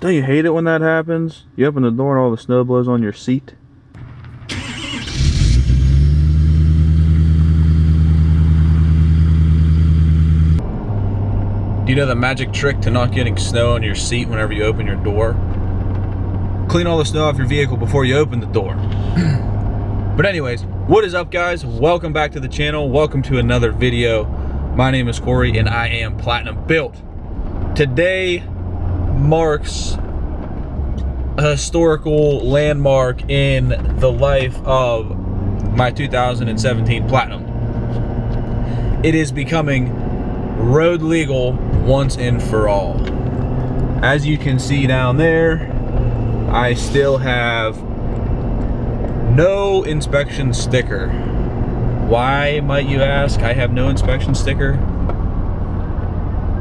Don't you hate it when that happens? You open the door and all the snow blows on your seat. Do you know the magic trick to not getting snow on your seat whenever you open your door? Clean all the snow off your vehicle before you open the door. But anyways, what is up, guys? Welcome back to the channel. Welcome to another video. My name is Corey and I am Platinum Built. Today marks a historical landmark in the life of my 2017 Platinum. It is becoming road legal once and for all. As you can see down there, I still have no inspection sticker. Why, might you ask, I have no inspection sticker?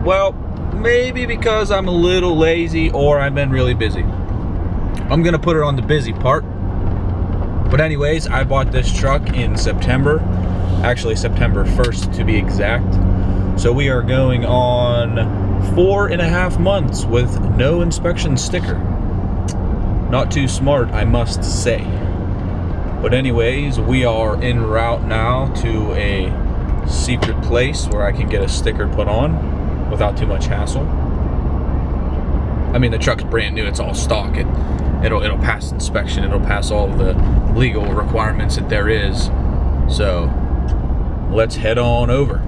Well, maybe because I'm a little lazy or I've been really busy. I'm gonna put it on the busy part. But anyways, I bought this truck in September. Actually, September 1st to be exact. So we are going on 4.5 months with no inspection sticker. Not too smart, I must say. But anyways, we are en route now to a secret place where I can get a sticker put on without too much hassle. I mean, the truck's brand new, it's all stock. It'll pass inspection, it'll pass all of the legal requirements that there is. So let's head on over.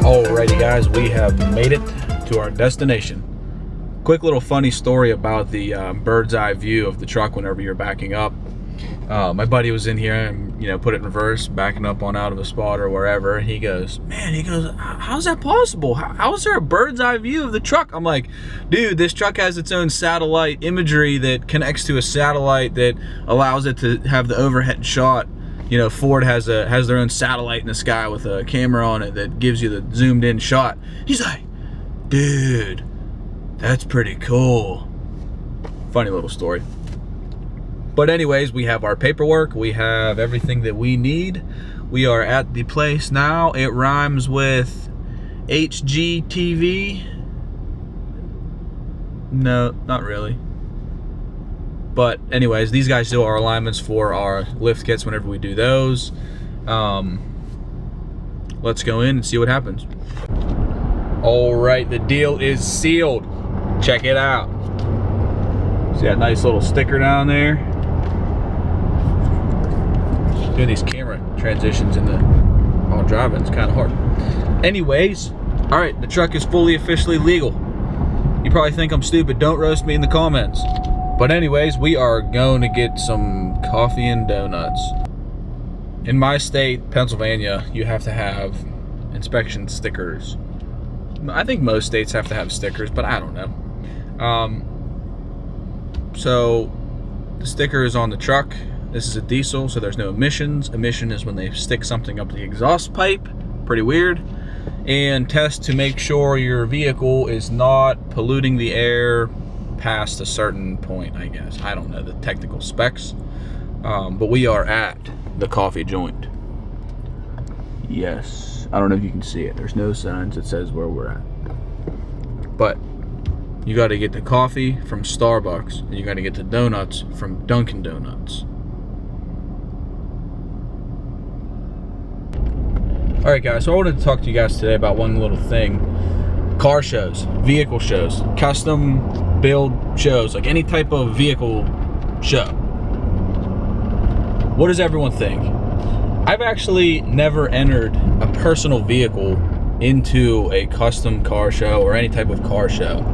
Alrighty guys, we have made it to our destination. Quick little funny story about the bird's eye view of the truck whenever you're backing up. My buddy was in here and put it in reverse, backing up on out of a spot or wherever. He goes, how's that possible? How is there a bird's eye view of the truck? I'm like, dude, this truck has its own satellite imagery that connects to a satellite that allows it to have the overhead shot. Ford has their own satellite in the sky with a camera on it that gives you the zoomed in shot. He's like, dude, that's pretty cool. Funny little story. But anyways, we have our paperwork. We have everything that we need. We are at the place now. It rhymes with HGTV. No, not really. But anyways, these guys do our alignments for our lift kits whenever we do those. Let's go in and see what happens. All right, the deal is sealed. Check it out. See that nice little sticker down there? Doing these camera transitions while driving, it's kind of hard. Anyways, all right, the truck is fully officially legal. You probably think I'm stupid. Don't roast me in the comments. But anyways, we are going to get some coffee and donuts. In my state, Pennsylvania, you have to have inspection stickers. I think most states have to have stickers, but I don't know. So the sticker is on the truck. This is a diesel, so there's no emissions. Emission is when they stick something up the exhaust pipe. Pretty weird. And test to make sure your vehicle is not polluting the air past a certain point, I guess. I don't know the technical specs, but we are at the coffee joint. Yes, I don't know if you can see it. There's no signs that says where we're at. But you got to get the coffee from Starbucks, and you got to get the donuts from Dunkin' Donuts. All right, guys, so I wanted to talk to you guys today about one little thing. Car shows, vehicle shows, custom build shows, like any type of vehicle show. what does everyone think? I've actually never entered a personal vehicle into a custom car show or any type of car show.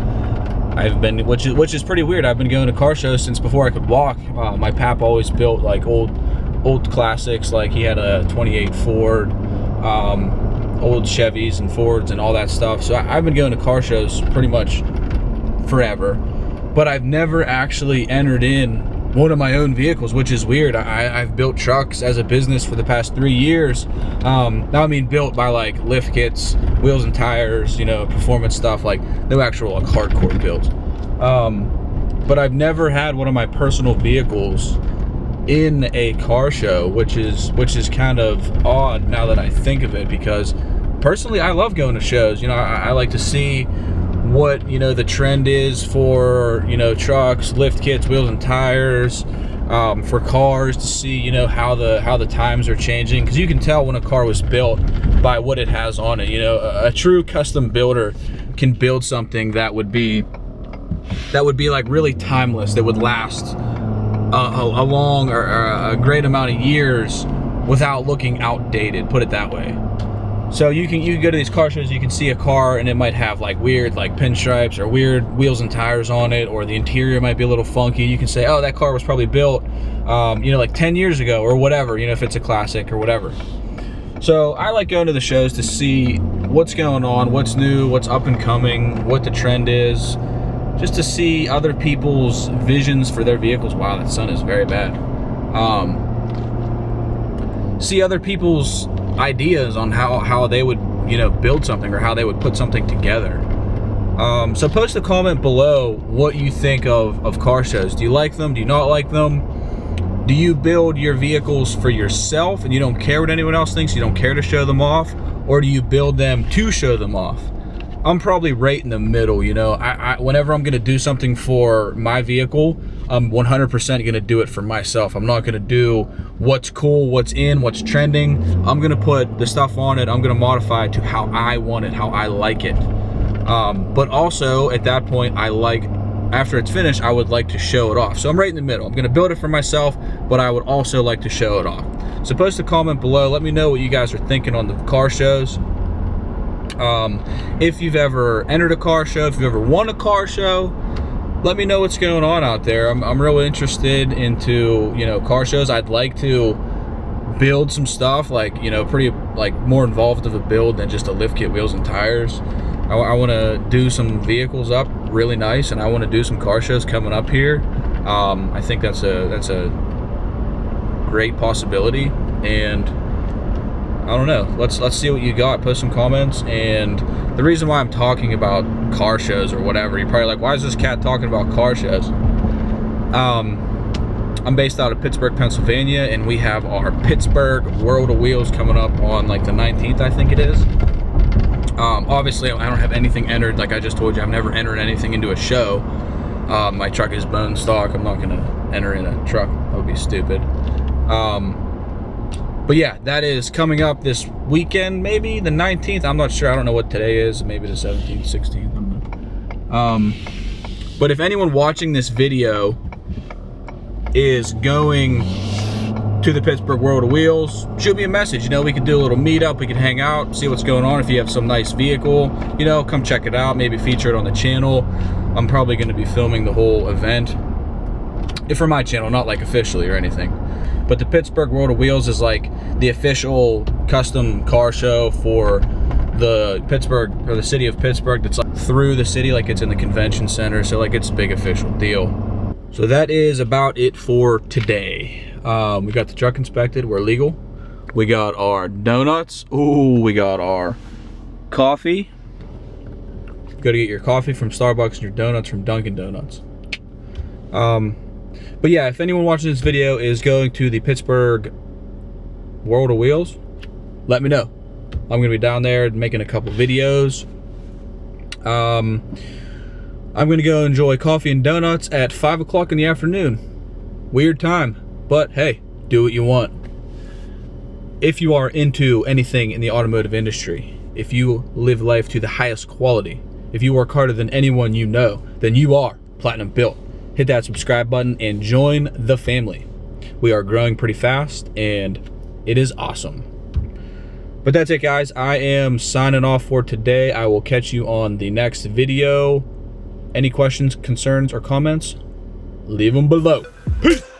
I've been, which is pretty weird. I've been going to car shows since before I could walk. My pap always built like old classics, like he had a 28 Ford, old Chevys and Fords and all that stuff. So I've been going to car shows pretty much forever, but I've never actually entered in one of my own vehicles, which is weird. I've built trucks as a business for the past 3 years. Now I mean built by like lift kits, wheels and tires, you know, performance stuff, like no actual like hardcore builds. But I've never had one of my personal vehicles in a car show, which is kind of odd now that I think of it, because personally I love going to shows. You know, I like to see what, you know, the trend is for, you know, trucks, lift kits, wheels and tires, for cars, to see, you know, how the times are changing, because you can tell when a car was built by what it has on it. You know, a true custom builder can build something that would be like really timeless, that would last a long or a great amount of years without looking outdated, put it that way. So you can go to these car shows, you can see a car and it might have like weird like pinstripes or weird wheels and tires on it, or the interior might be a little funky. You can say, oh, that car was probably built you know, like 10 years ago or whatever, you know, if it's a classic or whatever. So I like going to the shows to see what's going on, what's new, what's up and coming, what the trend is, just to see other people's visions for their vehicles. Wow, that sun is very bad. See other people's ideas on how they would, you know, build something or how they would put something together. So post a comment below what you think of car shows. Do you like them? Do you not like them? Do you build your vehicles for yourself and you don't care what anyone else thinks, you don't care to show them off? Or do you build them to show them off? I'm probably right in the middle. You know, whenever I'm gonna do something for my vehicle, I'm 100% gonna do it for myself. I'm not gonna do what's cool, what's in, what's trending. I'm gonna put the stuff on it, I'm gonna modify it to how I want it, how I like it. But also at that point, after it's finished, I would like to show it off. So I'm right in the middle. I'm gonna build it for myself, but I would also like to show it off. So post a comment below, let me know what you guys are thinking on the car shows. If you've ever entered a car show, if you've ever won a car show, let me know what's going on out there. I'm really interested into, you know, car shows. I'd like to build some stuff, like, you know, pretty like more involved of a build than just a lift kit, wheels and tires. I want to do some vehicles up really nice, and I want to do some car shows coming up here. I think that's a great possibility, and I don't know. Let's see what you got. Post some comments. And the reason why I'm talking about car shows or whatever, you're probably like, why is this cat talking about car shows? I'm based out of Pittsburgh, Pennsylvania, and we have our Pittsburgh World of Wheels coming up on like the 19th, I think it is. Obviously, I don't have anything entered. Like I just told you, I've never entered anything into a show. My truck is bone stock. I'm not gonna enter in a truck. That would be stupid. But yeah, that is coming up this weekend, maybe the 19th. I'm not sure. I don't know what today is. Maybe the 17th, 16th. I don't know. But if anyone watching this video is going to the Pittsburgh World of Wheels, shoot me a message. You know, we could do a little meetup. We could hang out, see what's going on. If you have some nice vehicle, you know, come check it out. Maybe feature it on the channel. I'm probably going to be filming the whole event for my channel, not like officially or anything. But the Pittsburgh World of Wheels is like the official custom car show for the Pittsburgh, or the city of Pittsburgh, that's like through the city, like it's in the convention center. So like it's a big official deal. So that is about it for today. We got the truck inspected, we're legal. We got our donuts. Ooh, we got our coffee. Go to get your coffee from Starbucks and your donuts from Dunkin' Donuts. But yeah, if anyone watching this video is going to the Pittsburgh World of Wheels, let me know. I'm gonna be down there making a couple videos. I'm gonna go enjoy coffee and donuts at 5 o'clock in the afternoon. Weird time, but hey, do what you want. If you are into anything in the automotive industry, if you live life to the highest quality, if you work harder than anyone you know, then you are platinum built. Hit that subscribe button and join the family. We are growing pretty fast, and it is awesome. But that's it, guys. I am signing off for today. I will catch you on the next video. Any questions, concerns, or comments? Leave them below. Peace!